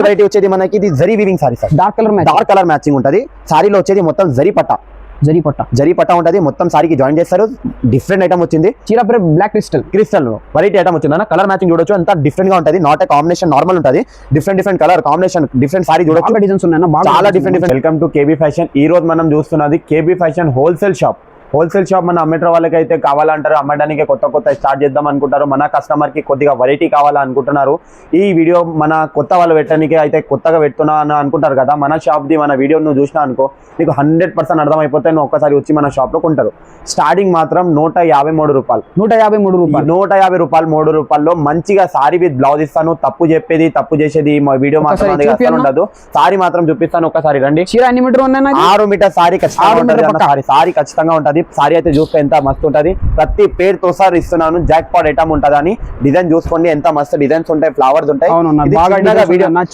Variety వచ్చేది మనకి ఇది zari weaving sorry sir. Dark colour matching ఉంటది. సారీలో వచ్చేది మొత్తం జరీ పట్టా ఉంటది. మొత్తం సారీకి జాయిన్ చేస్తారు. డిఫరెంట్ ఐటమ్ వచ్చింది. చీర బ్లాక్ క్రిస్టల్ వెరైటీ ఐటమ్ వచ్చింది. కలర్ మ్యాచింగ్ చూడొచ్చు. అంత డిఫరెంట్ గా ఉంటది. నాట్ కాంబినేషన్ నార్మల్ ఉంటది. Different colour combination different sorry చూడొచ్చు. డిజైన్స్ ఉన్నాయి చాలా different. Welcome to KB fashion. ఈ రోజు మనం చూస్తున్నది కేబీ ఫ్యాషన్ హోల్సేల్ షాప్ మన అమ్మేటర్ వాళ్ళకి అయితే కావాలంటారు, అమ్మడానికి కొత్త స్టార్ట్ చేద్దాం అనుకుంటారు, మన కస్టమర్ కి కొద్దిగా వెరైటీ కావాలనుకుంటున్నారు. ఈ వీడియో మన కొత్త వాళ్ళు పెట్టడానికి అయితే కొత్తగా పెడుతున్నా అని అనుకుంటారు కదా. మన షాప్ ది మన వీడియో నువ్వు చూసినా అనుకో నీకు 100% అర్థమైపోతే నువ్వు ఒక్కసారి వచ్చి మన షాప్ లో కొంటారు. స్టార్టింగ్ మాత్రం 153 రూపాయలు. 150 రూపాయలు 3 రూపాయల్లో మంచిగా సారీ విత్ బ్లౌజ్ ఇస్తాను. తప్పు చేసేది మా వీడియో మాత్రం ఉండదు. సారీ మాత్రం చూపిస్తాను. ఒక్కసారి రండి. 6 మీటర్ సారీ ఖచ్చితంగా ఉంటది. సారీ అయితే చూస్తే ఎంత మస్తు ఉంటది. ప్రతి పేరుతో సార్ ఇస్తున్నాను. జాక్ పాట్ ఐటమ్ ఉంటదని డిజైన్ చూసుకోండి. ఎంత మస్తు డిజైన్స్ ఉంటాయి, ఫ్లవర్స్ ఉంటాయి.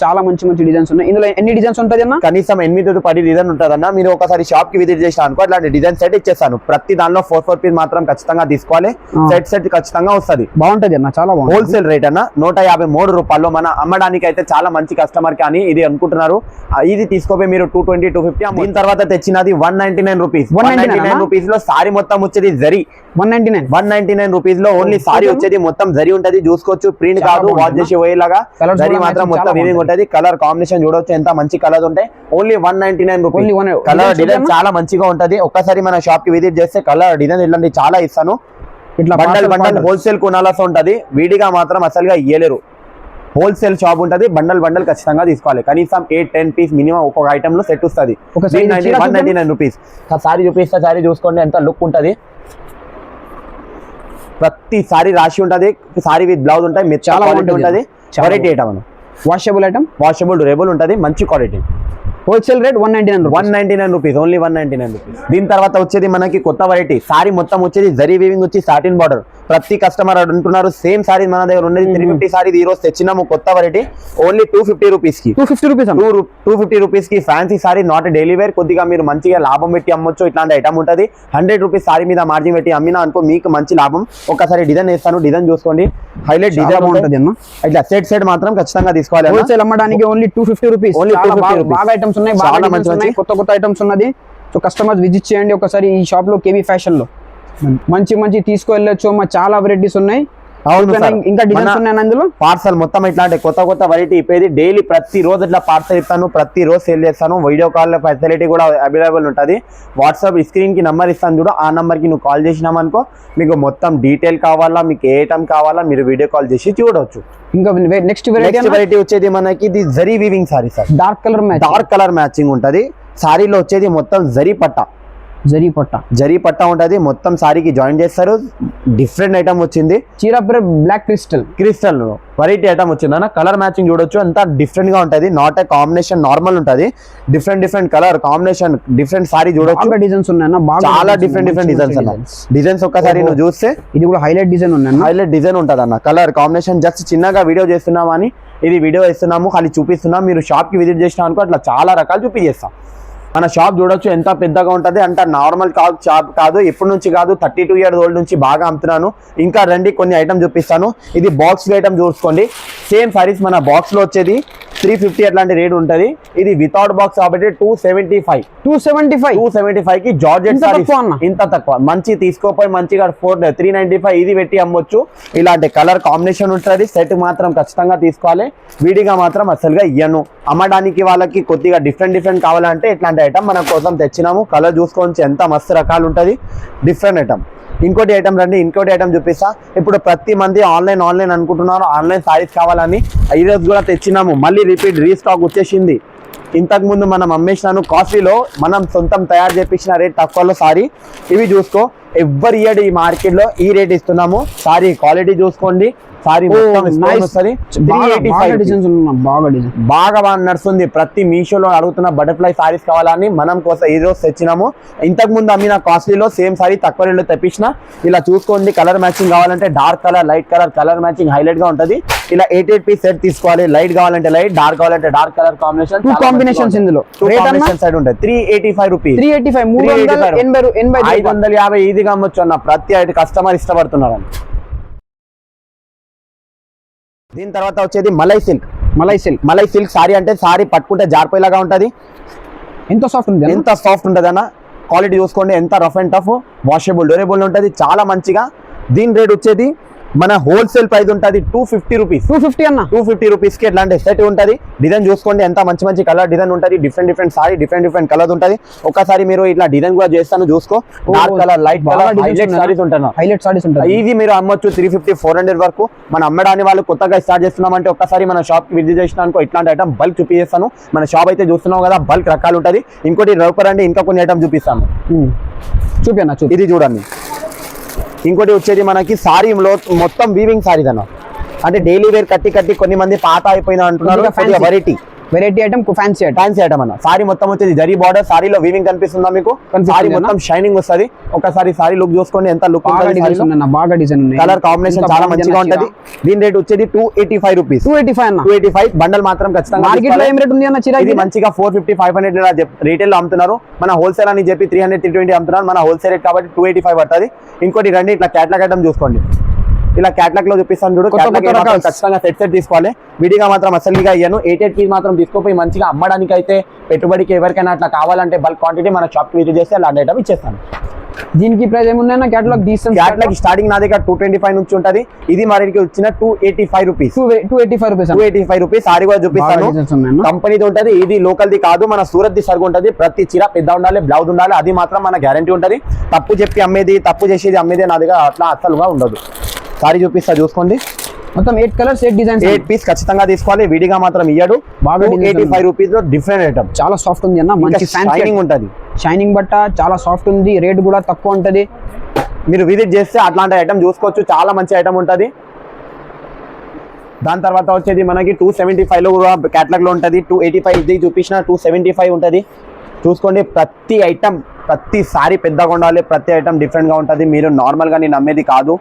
చాలా మంచి డిజైన్స్ ఉన్నాయి. ఇందులో ఎన్ని డిజైన్స్ ఉంటాయి అన్న? కనీసం 8 to 10 డిజైన్ ఉంటదన్న. మీరు ఒకసారి షాప్ కి విజిట్ చేసిన అనుకో ఇలాంటి డిజైన్ సెట్ ఇచ్చేస్తాను. ప్రతి దానిలో 4 పీస్ మాత్రం ఖచ్చితంగా తీసుకోవాలి. సెట్ ఖచ్చితంగా వస్తుంది. బాగుంటది అన్న, చాలా బాగుంది. హోల్సేల్ రేట్ అన్న 153 రూపాయల్లో. మన అమ్మడానికి అయితే చాలా మంచి కస్టమర్ కానీ ఇది అనుకుంటున్నారు. ఇది తీసుకోపోయి మీరు 220, 250. దీని తర్వాత తెచ్చినది 199 రూపీస్. 199 రూపీస్ లో సారీ మొత్తం వచ్చేది జరీ. 199 రూపీస్ లో ఓన్లీ సారీ వచ్చేది మొత్తం జరీ ఉంటది. చూసుకోవచ్చు. ప్రింట్ కాదు, వాష్ చేసి పోయేలాగా జరీ మాత్రం మొత్తం వీవింగ్ ఉంటది. కలర్ కాంబినేషన్ చూడవచ్చు. ఎంత మంచి కలర్ ఉంటాయి. Only 199 rupees. కలర్ డిజైన్ చాలా మంచిగా ఉంటది. ఒక్కసారి మన షాప్ కి విజిట్ చేస్తే కలర్ డిజైన్ ఇలాంటి చాలా ఇస్తాను. ఇట్లా బండల్ హోల్సేల్ కొనాల్సి ఉంటది. వీడిగా మాత్రం అసలుగా ఇయ్యలేరు. హోల్సేల్ షాప్ ఉంటది. బండల్ ఖచ్చితంగా తీసుకోవాలి. కనీసం 8-10 పీస్ మినిమం ఒక్కొక్క ఐటమ్ లో సెట్ వస్తుంది. 199 రూపీస్. సారీ చూపిస్తా. సారీ చూసుకోండి ఎంత లుక్ ఉంటది. ప్రతి సారీ రాసి ఉంటది. సారీ విత్ బ్లౌజ్ ఉంటాయి. చాలా క్వాలిటీ ఉంటది. వెరైటీ ఐటమ్ వాషబుల్ డ్యూరబుల్ ఉంటది. మంచి quality. Wholesale rate 199 rupees. Only 199 rupees. దీని తర్వాత వచ్చేది మనకి కొత్త వెరైటీ. సారీ మొత్తం వచ్చేది జరీ వీవింగ్ వచ్చి సాటిన్ బార్డర్. ప్రతి కస్టమర్ అంటున్నారు సేమ్ సారీ మన దగ్గర ఉన్నది 350 సారీ. ఈ రోజు తెచ్చినాము కొత్త వెరైటీ. ఓన్లీ 250 రూపీస్ కి 250 రూపీస్ కి fancy sari. Not daily wear. కొద్దిగా మీరు మంచిగా లాభం పెట్టి అమ్మొచ్చు. ఇట్లాంటి ఐటమ్ ఉంటది. 100 రూపీస్ సారీ మీద మార్జిన్ పెట్టి అమ్మినా అనుకో మీకు మంచి లాభం. ఒకసారి డిజైన్ వేస్తాను. డిజైన్ చూసుకోండి. హైలైట్ డిజైన్ ఉంటుంది. ఇట్లా సెట్ మాత్రం ఖచ్చితంగా తీసుకోవాలి. హోల్సేల్ అమ్మడానికి ఓన్లీ 250 రూపీస్. బాగా ఐటమ్స్ ఉన్నాయి. చాలా మంచి కొత్త ఐటమ్స్ ఉన్నది. సో కస్టమర్స్ విజిట్ చేయండి ఒకసారి ఈ షాప్ లో. కేబీ ఫ్యాషన్ లో మంచి తీసుకువెళ్ళొచ్చు. చాలా వెరైటీస్ ఉన్నాయి. ఇంకా డిజైన్స్ ఉన్నాయి అందులో. పార్సల్ మొత్తం ఇట్లాంటి కొత్త వెరైటీ ఇప్పేది. డైలీ ప్రతి రోజు ఇట్లా పార్సల్ ఇస్తాను. ప్రతి రోజు సేల్ చేస్తాను. వీడియో కాల్ ఫెసిలిటీ కూడా అవైలబుల్ ఉంటుంది. వాట్సాప్ స్క్రీన్ కి నెంబర్ ఇస్తాను చూడు. ఆ నెంబర్ కి నువ్వు కాల్ చేసినామనుకో మీకు మొత్తం డీటెయిల్ కావాలా, మీకు ఏ ఐటమ్ కావాలా మీరు వీడియో కాల్ చేసి చూడవచ్చు. ఇంకా నెక్స్ట్ వెరైటీ వచ్చేది మనకి ఇది zari weaving sorry sir. Dark colour matching ఉంటది. సారీలో వచ్చేది మొత్తం జరీ పట్టా ఉంటది. మొత్తం సారీకి జాయిన్ చేస్తారు. డిఫరెంట్ ఐటమ్ వచ్చింది. చీర బ్లాక్ క్రిస్టల్ వెరైటీ ఐటమ్ వచ్చింది అన్న. కలర్ మ్యాచింగ్ చూడొచ్చు. అంతా డిఫరెంట్ గా ఉంటది. నాట్ కాంబినేషన్ నార్మల్ ఉంటది. Different colour combination different sorry చూడొచ్చు. డిజైన్స్ ఉన్నాయి. చాలా డిఫరెంట్ డిజైన్స్ అన్న. డిజైన్స్ ఒక్కసారి నువ్వు చూస్తే ఇది కూడా హైలైట్ డిజైన్ ఉన్నాయి. హైలైట్ డిజైన్ ఉంటది అన్న. కలర్ కాంబినేషన్ జస్ట్ చిన్నగా వీడియో చేస్తున్నాము అని ఇది వీడియో ఇస్తున్నాము. ఖాళీ చూపిస్తున్నాం. మీరు షాప్ కి విజిట్ చేసిన అనుకో అట్లా చాలా రకాలు చూపించేస్తాం. మన షాప్ చూడొచ్చు ఎంత పెద్దగా ఉంటది. అంటే నార్మల్ షాప్ కాదు. ఎప్పటి నుంచి కాదు 32 years ఓల్డ్ నుంచి బాగా అమ్ముతున్నాను. ఇంకా రండి కొన్ని ఐటమ్ చూపిస్తాను. ఇది బాక్స్ ఐటమ్ చూసుకోండి. సేమ్ సారీస్ మన బాక్స్ లో వచ్చేది 350 అట్లాంటి రేట్ ఉంటది. ఇది వితౌట్ బాక్స్ కాబట్టి 275 కి జార్జెట్ సారీస్. ఇంత తక్కువ మంచి తీసుకోపోయి మంచిగా 395 ఇది పెట్టి అమ్మొచ్చు. ఇలాంటి కలర్ కాంబినేషన్ ఉంటుంది. సెట్ మాత్రం ఖచ్చితంగా తీసుకోవాలి. వీడిగా మాత్రం అసలుగా ఇయ్యను. అమ్మడానికి వాళ్ళకి కొద్దిగా డిఫరెంట్ కావాలంటే ఇట్లాంటి ఐటమ్ మన కోసం తెచ్చినాము. కలర్ చూసుకోవచ్చు. ఎంత మస్తు రకాలు ఉంటుంది. Different item. ఇంకోటి ఐటమ్ రండి. ఇంకోటి ఐటమ్ చూపిస్తా. ఇప్పుడు ప్రతి మంది ఆన్లైన్ అనుకుంటున్నారు. ఆన్లైన్ సారీస్ కావాలని ఈ రోజు కూడా తెచ్చినాము. మళ్ళీ రీస్టాక్ వచ్చేసింది. ఇంతకు ముందు మనం అమ్మేసినాను కాస్ట్లీలో. మనం సొంతం తయారు చేపించిన రేట్ తక్కువలో సారీ. ఇవి చూసుకో. ఎవ్వరి ఇయర్ ఈ మార్కెట్ లో ఈ రేట్ ఇస్తున్నాము. సారీ క్వాలిటీ చూసుకోండి. సారీ బాగా నడుస్తుంది. ప్రతి మీషోలో అడుగుతున్న బటర్ఫ్లై సారీస్ కావాలని మనం కోసం ఈ రోజు తెచ్చినాము. ఇంతకు ముందు అమ్మిన కాస్ట్లీలో సేమ్ సారీ తక్కువ రేట్లో తెప్పించిన. ఇలా చూసుకోండి. కలర్ మ్యాచింగ్ కావాలంటే dark colour, light colour matching highlight గా ఉంటది. ఇలా 8 పీస్ సెట్ తీసుకోవాలి. లైట్ కావాలంటే లైట్, డార్క్ కావాలంటే డార్క్ కలర్ కాంబినేషన్. 2 కాంబినేషన్స్ ఇందులో. 2 కాంబినేషన్ సైడ్ ఉంటాయి. 385 రూపీస్. 550 ఈజీగా అమ్మొచ్చు అన్న. ప్రతి కస్టమర్ ఇష్టపడుతున్నారు. దీని తర్వాత వచ్చేది మలై మలై సిల్క్ సారీ అంటే సారీ పట్టుకుంటే జారిపోయేలాగా ఉంటది. ఎంత సాఫ్ట్ ఉంది, ఎంత సాఫ్ట్ ఉంటుంది అన్న. క్వాలిటీ చూసుకోండి, ఎంత rough and tough, washable, durable ఉంటుంది, చాలా మంచిగా. దీని రేట్ వచ్చేది మన హోల్సేల్ ప్రైస్ ఉంటుంది 250 రూపీస్. 250 అన్న, 250 రూపీస్కి ఎట్లాంటి సెట్ ఉంటుంది. డిజైన్ చూసుకోండి, ఎంత మంచి మంచి కలర్ డిజైన్ ఉంటుంది. డిఫరెంట్ సారీ డిఫరెంట్ కలర్ ఉంటుంది. ఒకసారి మీరు ఇట్లా డిజైన్ కూడా చేస్తాను చూసుకో. Dark colour, light colour, highlight saris ఉంటాయి. ఇది మీరు అమ్మొచ్చు 350-400 వరకు. మన అమ్మడానికి వాళ్ళు కొత్తగా స్టార్ట్ చేస్తున్నామంటే ఒక్కసారి మన షాప్ కి విజిట్ చేసినానుకో ఇట్లాంటి ఐటమ్ బల్క్ చూపిస్తాను. మన షాప్ అయితే చూస్తున్నాం కదా, బల్క్ రకాలు ఉంటుంది. ఇంకోటి రౌపర్ అంటే ఇంకా కొన్ని ఐటమ్ చూపిస్తాను. చూపి. ఇది చూడండి. ఇంకోటి వచ్చేది మనకి సారీలో మొత్తం వీవింగ్ సారీస్ అన్న. అంటే డైలీ వేర్ కట్టి కొన్ని మంది పాత అయిపోయినా అంటున్నారు. వెరైటీ ఐటమ్, ఫ్యాన్సీ ఐటమ్ అన్న. సారీ మొత్తం వచ్చేది జరీ బార్డర్, సారీలో వీవింగ్ కనిపిస్తుందా మీకు? సారీ మొత్తం షైనింగ్ వస్తుంది. ఒకసారి సారీ లుక్ చూసుకోండి, ఎంత లుక్ బాగా డిజైన్, కలర్ కాంబినేషన్ చాలా మంచిగా ఉంటది. దీని రేట్ వచ్చేది 285 రూపీస్. 285 బండల్ మాత్రం ఖచ్చితంగా. మార్కెట్ లో ఏం రేట్ ఉంది అన్న చీర? ఇది మంచిగా 450-500 రీటైల్ లో అమ్ముతున్నారు. మన హోల్సేల్ అని చెప్పి 300-320 అమ్ముతున్నారు. మన హోల్సేల్ రేట్ కాబట్టి 285 పడుతుంది. ఇంకోటి రండి, ఇట్లా క్యాట్లాగ్ ఐటమ్ చూసుకోండి. ఇలా క్యాట్లాగ్ లో చూపిస్తాను చూడు. ఖచ్చితంగా సెట్ తీసుకోవాలి. విడిగా మాత్రం అసలుగా ఇయ్యను. 88 పీస్ మాత్రం తీసుకోపోయి మంచిగా అమ్మడానికి అయితే, పెట్టుబడికి ఎవరికైనా అట్లా కావాలంటే బల్క్ క్వాంటిటీ మన షాప్ కి విజిట్ చేస్తే అలాంటి ఐటమ్ ఇచ్చేస్తాను. దీనికి ప్రైస్ ఏమున్నాయి? క్యాట్లాగ్ స్టార్టింగ్ నా దగ్గర 225 నుంచి ఉంటది. ఇది మార్కెట్కి వచ్చిన 285 రూపీస్. 285 రూపీస్. సారీ కూడా చూపిస్తాను, కంపెనీది ఉంటది. ఇది లోకల్ ది కాదు, మన సూరత్ ది సరుకు ఉంటది. ప్రతి చీర పెద్ద ఉండాలి, బ్లౌజ్ ఉండాలి, అది మాత్రం మన గ్యారంటీ ఉంటది. తప్పు చెప్పి అమ్మేది, తప్పు చేసేది అమ్మేది నా దగ్గర అట్లా అసలుగా ఉండదు. సారీ చూపిస్తా చూసుకోండి. మొత్తం 8 కలర్స్, 8 డిజైన్స్, 8 పీస్ ఖచ్చితంగా తీసుకోవాలి. విడిగా మాత్రం ఇయ్యడు. 285 రూపీస్ లో డిఫరెంట్ ఐటమ్, చాలా సాఫ్ట్ ఉంది అన్న. మంచి షైనింగ్ ఉంటది, షైనింగ్ బట్ట చాలా సాఫ్ట్ ఉంది. రేట్ కూడా తక్కువ ఉంటది. మీరు విజిట్ చేస్తే అట్లాంటి ఐటమ్ చూసుకోవచ్చు. చాలా మంచి ఐటమ్ ఉంటది. దాని తర్వాత వచ్చేది మనకి 275 లో కూడా క్యాటలాగ్ లో ఉంటది. 285 ఇది చూపించిన 275 ఉంటది. చూసుకోండి, ప్రతి ఐటమ్, ప్రతి సారీ పెద్దగా ఉండాలి, ప్రతి ఐటమ్ డిఫరెంట్ గా ఉంటది. మీరు నార్మల్ గా నేను నమ్మేది కాదు.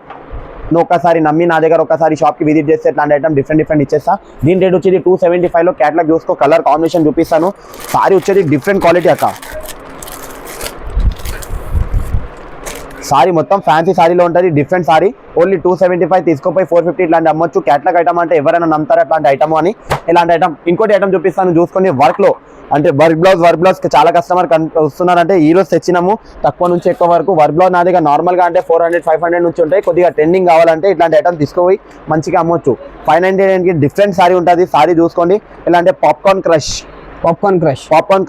నువ్వు ఒక్కసారి నమ్మి నా దగ్గర ఒకసారి షాప్ కి విజిట్ చేస్తే ఇట్లాంటి ఐటమ్ డిఫరెంట్ ఇచ్చేస్తా. దీని రేట్ వచ్చేది 275 లో. క్యాటలాగ్ చూసుకో, కలర్ కాంబినేషన్ చూపిస్తాను. సారీ వచ్చేది డిఫరెంట్ క్వాలిటీ అక్క. సారీ మొత్తం ఫ్యాన్సీ సారీలో ఉంటుంది, డిఫరెంట్ సారీ. ఓన్లీ 275 తీసుకోపోయి 450 ఇట్లాంటి అమ్మొచ్చు. క్యాటలాగ్ ఐటమ్ అంటే ఎవరైనా నమ్ముతారు అట్లాంటి ఐటమ్ అని. ఇలాంటి ఐటమ్ ఇంకోటి ఐటమ్ చూపిస్తాను చూసుకొని. వర్క్ లో అంటే వర్క్ బ్లౌజ్ చాలా కస్టమర్ వస్తున్నారంటే ఈ రోజు తెచ్చినాము. తక్కువ నుంచి ఎక్కువ వరకు వర్క్ బ్లౌజ్ నా దగ్గర నార్మల్ గా అంటే 400-500 నుంచి ఉంటాయి. కొద్దిగా ట్రెండింగ్ కావాలంటే ఇట్లాంటి ఐటమ్ తీసుకుపోయి మంచిగా అమ్మొచ్చు. 599 కి డిఫరెంట్ సారీ ఉంటుంది. సారీ చూసుకోండి. ఇలా అంటే పాప్కార్న్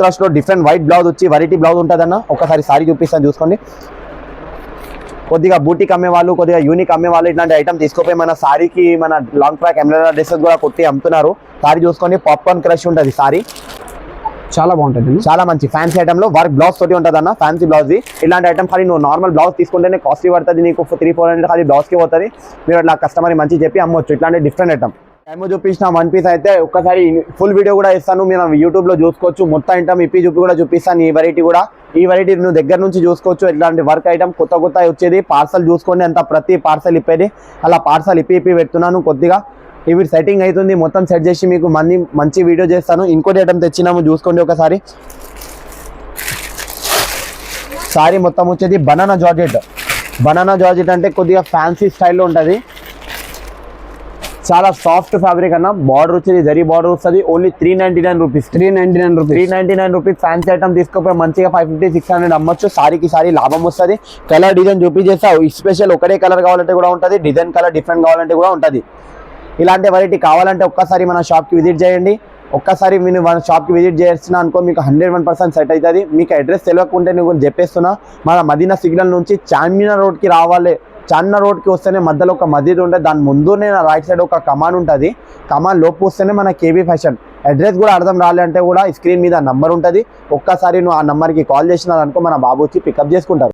క్రష్ లో డిఫరెంట్ వైట్ బ్లౌజ్ వచ్చి వెరైటీ బ్లౌజ్ ఉంటుంది అన్న. ఒకసారి సారీ చూపిస్తాను చూసుకోండి. కొద్దిగా బూటిక్ అమ్మే వాళ్ళు, కొద్దిగా యూనిక్ అమ్మే వాళ్ళు ఇట్లాంటి ఐటమ్ తీసుకోపోయి మన సారీకి, మన లాంగ్ ఫ్రాక్ ఎంబ్రాయిడరీ డ్రెస్సెస్ కూడా కొట్టి అమ్ముతున్నారు. సారీ చూసుకోండి, పాప్కార్న్ క్రష్ ఉంటుంది సారీ. చాలా బాగుంటుంది, చాలా మంచి ఫ్యాన్సీ ఐటమ్ లో వర్క్ బ్లౌజ్ తోటి ఉంటుంది అన్న. Fancy blouse. ఇలాంటి ఐటమ్ ఖాళీ నువ్వు నార్మల్ బ్లౌజ్ తీసుకుంటేనే కాస్ట్లీ పడుతుంది. నీకు 300-400 ఖాళీ బ్లౌజ్ కి పోతుంది. మీరు అట్లా కస్టమర్ మంచి చెప్పి అమ్మొచ్చు. ఇట్లాంటి డిఫరెంట్ ఐటమ్ టైమ్ చూపించిన 1 పీస్ అయితే ఒక్కసారి ఫుల్ వీడియో కూడా ఇస్తాను. మీరు యూట్యూబ్ లో చూసుకోవచ్చు. మొత్తం ఐటమ్ ఇప్పి చూపి కూడా చూపిస్తాను. ఈ వెరైటీ నువ్వు దగ్గర నుంచి చూసుకోవచ్చు. ఇట్లాంటి వర్క్ ఐటమ్ కొత్త వచ్చేది. పార్సల్ చూసుకోండి, అంత ప్రతి పార్సల్ ఇప్పేది. అలా పార్సల్ ఇప్పి పెడుతున్నాను. కొద్దిగా ఇవి సెట్టింగ్ అవుతుంది. మొత్తం సెట్ చేసి మీకు మంచి వీడియో చేస్తాను. ఇంకోటి ఐటమ్ తెచ్చినాము చూసుకోండి ఒకసారి. సారీ మొత్తం వచ్చేది బనానా జార్జెట్ అంటే కొద్దిగా ఫ్యాన్సీ స్టైల్లో ఉంటుంది. చాలా సాఫ్ట్ ఫ్యాబ్రిక్ అన్న. బార్డర్ వచ్చేది జరీ బార్డర్ వస్తుంది. Only 399 rupees. ఫ్యాన్సీ ఐటమ్ తీసుకోపోయి మంచిగా 550-600 అమ్మొచ్చు. సారీకి సారీ లాభం వస్తుంది. కలర్ డిజైన్ చూపించేస్తా. స్పెషల్ ఒకటే కలర్ కావాలంటే కూడా ఉంటుంది. డిజైన్ కలర్ డిఫరెంట్ కావాలంటే కూడా ఉంటుంది. ఇలాంటి వెరైటీ కావాలంటే ఒక్కసారి మన షాప్కి విజిట్ చేయండి. ఒక్కసారి మీరు మన షాప్కి విజిట్ చేస్తున్నా అనుకో మీకు 101% సెట్ అవుతుంది. మీకు అడ్రస్ తెలియకుంటే నేను చెప్పేస్తున్నా. మన మదీనా సిగ్నల్ నుంచి చార్మినార్ రోడ్కి రావాలి. చార్మినార్ రోడ్కి వస్తేనే మధ్యలో ఒక మసీద్ ఉంటుంది. దాని ముందునే రైట్ సైడ్ ఒక కమాన్ ఉంటుంది. కమాన్ లోపు వస్తేనే మన కేబీ ఫ్యాషన్. అడ్రస్ కూడా అర్థం రాలంటే కూడా స్క్రీన్ మీద నంబర్ ఉంటుంది. ఒక్కసారి నువ్వు ఆ నంబర్కి కాల్ చేసినా అనుకో మన బాబు వచ్చి పికప్ చేసుకుంటారు.